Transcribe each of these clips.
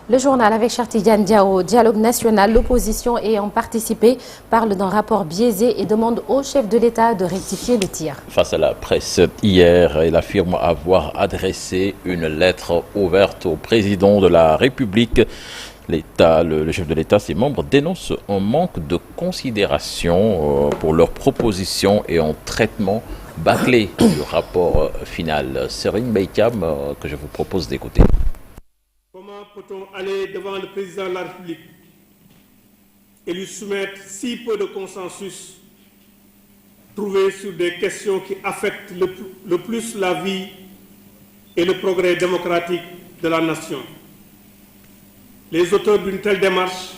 Le journal avec Chartidiane Diao, dialogue national, l'opposition ayant participé, parle d'un rapport biaisé et demande au chef de l'État de rectifier le tir. Face à la presse hier, il affirme avoir adressé une lettre ouverte au président de la République. Le chef de l'État, ses membres dénoncent un manque de considération pour leurs propositions et un traitement bâclé du rapport final. Serine Beikam, que je vous propose d'écouter. Comment peut-on aller devant le président de la République et lui soumettre si peu de consensus trouvé sur des questions qui affectent le plus la vie et le progrès démocratique de la nation? Les auteurs d'une telle démarche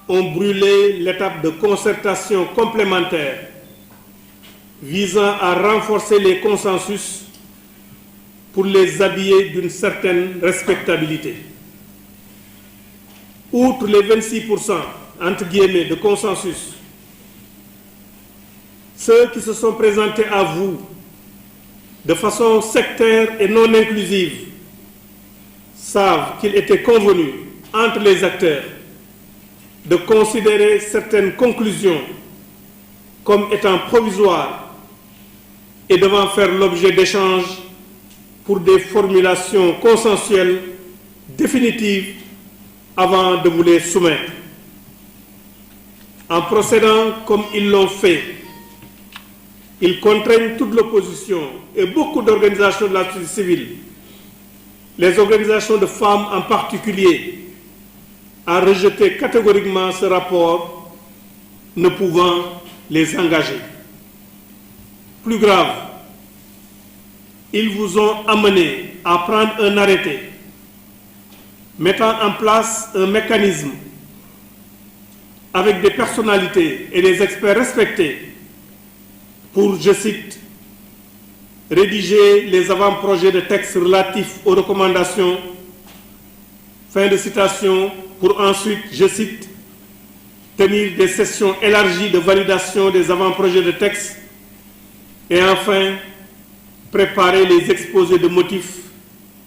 ont brûlé l'étape de concertation complémentaire visant à renforcer les consensus pour les habiller d'une certaine respectabilité. Outre les 26% entre guillemets de consensus, ceux qui se sont présentés à vous de façon sectaire et non inclusive savent qu'il était convenu entre les acteurs de considérer certaines conclusions comme étant provisoires et devant faire l'objet d'échanges pour des formulations consensuelles définitives avant de vous les soumettre. En procédant comme ils l'ont fait, ils contraignent toute l'opposition et beaucoup d'organisations de la société civile, les organisations de femmes en particulier, à rejeter catégoriquement ce rapport, ne pouvant les engager. Plus grave, ils vous ont amené à prendre un arrêté mettant en place un mécanisme avec des personnalités et des experts respectés pour, je cite, rédiger les avant-projets de textes relatifs aux recommandations, fin de citation, pour ensuite, je cite, tenir des sessions élargies de validation des avant-projets de textes et enfin, préparer les exposés de motifs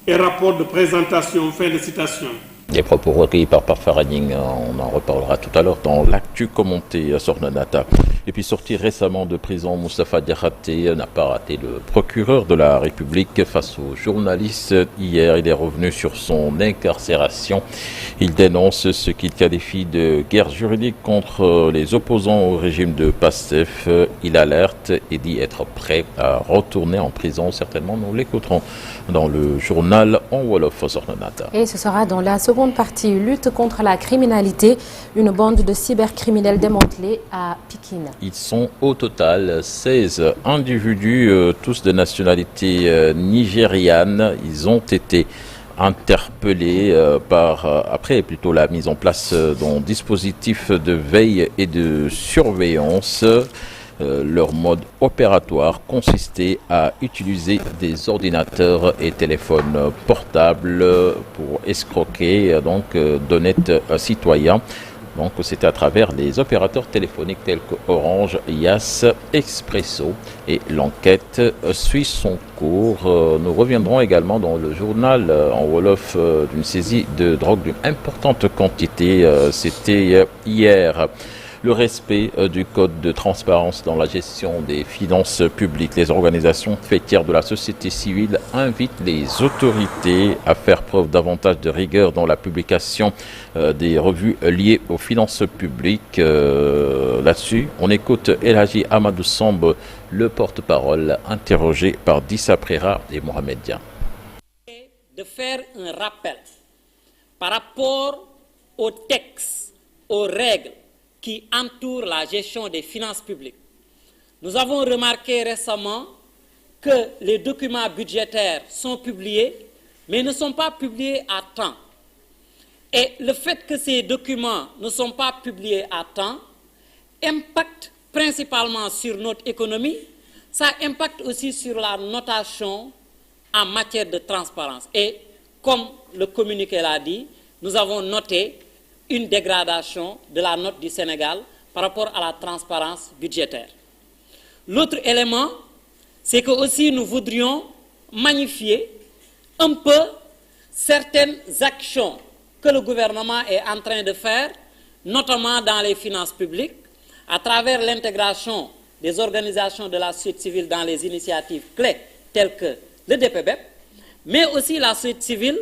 et rapports de présentation, fin de citation. Les propos recueillis par Farading, on en reparlera tout à l'heure dans l'actu commenté à Sornanata. Et puis sorti récemment de prison, Moustapha Diakhaté n'a pas raté le procureur de la République face aux journalistes. Hier, il est revenu sur son incarcération. Il dénonce ce qu'il qualifie de guerre juridique contre les opposants au régime de Pastef. Il alerte et dit être prêt à retourner en prison. Certainement, nous l'écouterons dans le journal en Wolof Sornanata. Et ce sera dans la seconde partie, lutte contre la criminalité, une bande de cybercriminels démantelée à Pikine. Ils sont au total 16 individus, tous de nationalité nigériane. Ils ont été interpellés après plutôt la mise en place d'un dispositif de veille et de surveillance. Leur mode opératoire consistait à utiliser des ordinateurs et téléphones portables pour escroquer d'honnêtes citoyens. Donc c'était à travers les opérateurs téléphoniques tels que Orange, Yas, Expresso, et l'enquête suit son cours. Nous reviendrons également dans le journal en Wolof d'une saisie de drogue d'une importante quantité. C'était hier. Le respect du code de transparence dans la gestion des finances publiques. Les organisations fêtières de la société civile invitent les autorités à faire preuve davantage de rigueur dans la publication des revues liées aux finances publiques. Là-dessus, on écoute Elhaji Amadou Samb, le porte-parole, interrogé par Dissa Prera et Mohamed Dia. De faire un rappel par rapport aux textes, aux règles qui entourent la gestion des finances publiques. Nous avons remarqué récemment que les documents budgétaires sont publiés, mais ne sont pas publiés à temps. Et le fait que ces documents ne sont pas publiés à temps impacte principalement sur notre économie, ça impacte aussi sur la notation en matière de transparence. Et comme le communiqué l'a dit, nous avons noté une dégradation de la note du Sénégal par rapport à la transparence budgétaire. L'autre élément, c'est que aussi nous voudrions magnifier un peu certaines actions que le gouvernement est en train de faire, notamment dans les finances publiques, à travers l'intégration des organisations de la société civile dans les initiatives clés telles que le DPBEP, mais aussi la société civile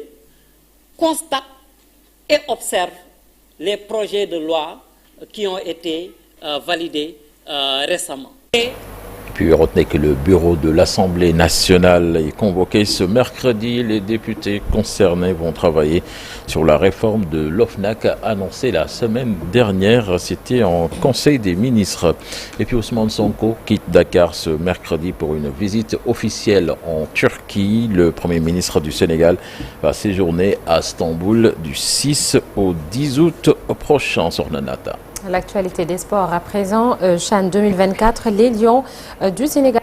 constate et observe les projets de loi qui ont été validés récemment. Et puis retenez que le bureau de l'Assemblée nationale est convoqué ce mercredi. Les députés concernés vont travailler sur la réforme de l'OFNAC annoncée la semaine dernière. C'était en Conseil des ministres. Et puis Ousmane Sonko quitte Dakar ce mercredi pour une visite officielle en Turquie. Le Premier ministre du Sénégal va séjourner à Istanbul du 6 au 10 août prochain sur Nanata. L'actualité des sports à présent, CHAN 2024, les Lions du Sénégal.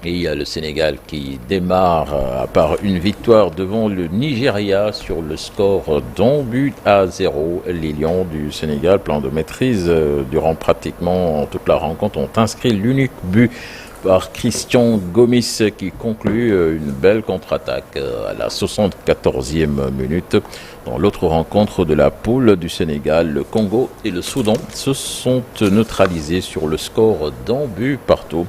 Et il y a le Sénégal qui démarre par une victoire devant le Nigeria sur le score d'un but à 0. Les Lions du Sénégal, plein de maîtrise durant pratiquement toute la rencontre, ont inscrit l'unique but par Christian Gomis qui conclut une belle contre-attaque à la 74e minute. Dans l'autre rencontre de la poule du Sénégal, le Congo et le Soudan se sont neutralisés sur le score d'un but partout,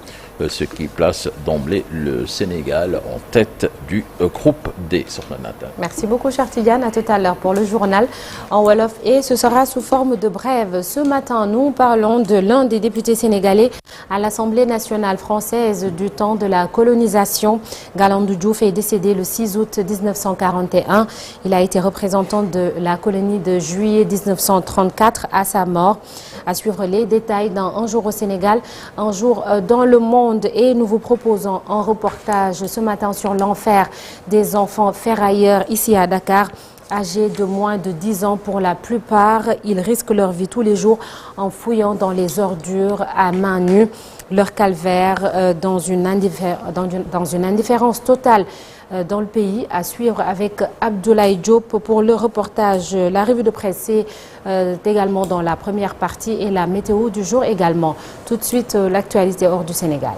ce qui place d'emblée le Sénégal en tête du groupe D. Merci beaucoup, cher Tidiane. À tout à l'heure pour le journal en Wolof et ce sera sous forme de brève. Ce matin, nous parlons de l'un des députés sénégalais à l'Assemblée nationale française du temps de la colonisation. Galandou Diouf est décédé le 6 août 1941. Il a été représentant de la colonie de juillet 1934 à sa mort. À suivre les détails dans Un jour au Sénégal, Un jour dans le monde. Et nous vous proposons un reportage ce matin sur l'enfer des enfants ferrailleurs ici à Dakar. Âgés de moins de 10 ans pour la plupart, ils risquent leur vie tous les jours en fouillant dans les ordures à main nue. Leur calvaire dans une indifférence totale dans le pays. À suivre avec Abdoulaye Diop pour le reportage. La revue de presse est également dans la première partie et la météo du jour également. Tout de suite, l'actualité hors du Sénégal.